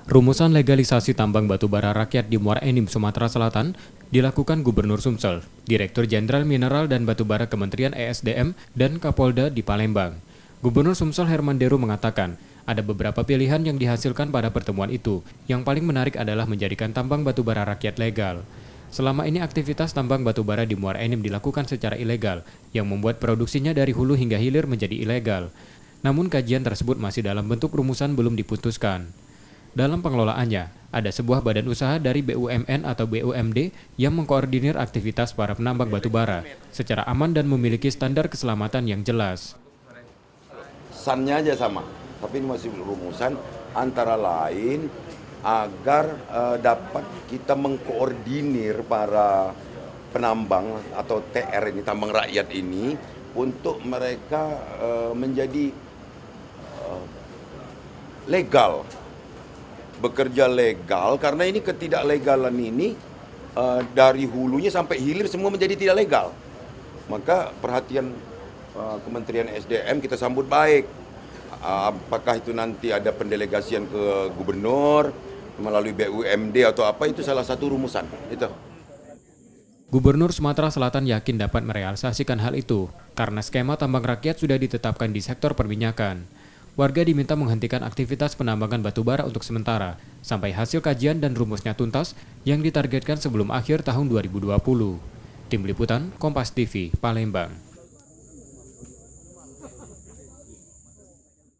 Rumusan legalisasi tambang batubara rakyat di Muara Enim, Sumatera Selatan dilakukan Gubernur Sumsel, Direktur Jenderal Mineral dan Batubara Kementerian ESDM, dan Kapolda di Palembang. Gubernur Sumsel Herman Deru mengatakan, ada beberapa pilihan yang dihasilkan pada pertemuan itu. Yang paling menarik adalah menjadikan tambang batubara rakyat legal. Selama ini aktivitas tambang batubara di Muara Enim dilakukan secara ilegal, yang membuat produksinya dari hulu hingga hilir menjadi ilegal. Namun kajian tersebut masih dalam bentuk rumusan belum diputuskan. Dalam pengelolaannya, ada sebuah badan usaha dari BUMN atau BUMD yang mengkoordinir aktivitas para penambang batubara secara aman dan memiliki standar keselamatan yang jelas. Sannya aja sama, tapi ini masih rumusan antara lain agar dapat kita mengkoordinir para penambang atau TR ini, tambang rakyat ini, untuk mereka menjadi legal. Bekerja legal, karena ini ketidaklegalan ini dari hulunya sampai hilir semua menjadi tidak legal. Maka perhatian Kementerian SDM kita sambut baik. Apakah itu nanti ada pendelegasian ke gubernur melalui BUMD atau apa, itu salah satu rumusan itu. Gubernur Sumatera Selatan yakin dapat merealisasikan hal itu karena skema tambang rakyat sudah ditetapkan di sektor perminyakan. Warga diminta menghentikan aktivitas penambangan batubara untuk sementara, sampai hasil kajian dan rumusnya tuntas yang ditargetkan sebelum akhir tahun 2020. Tim Liputan, Kompas TV, Palembang.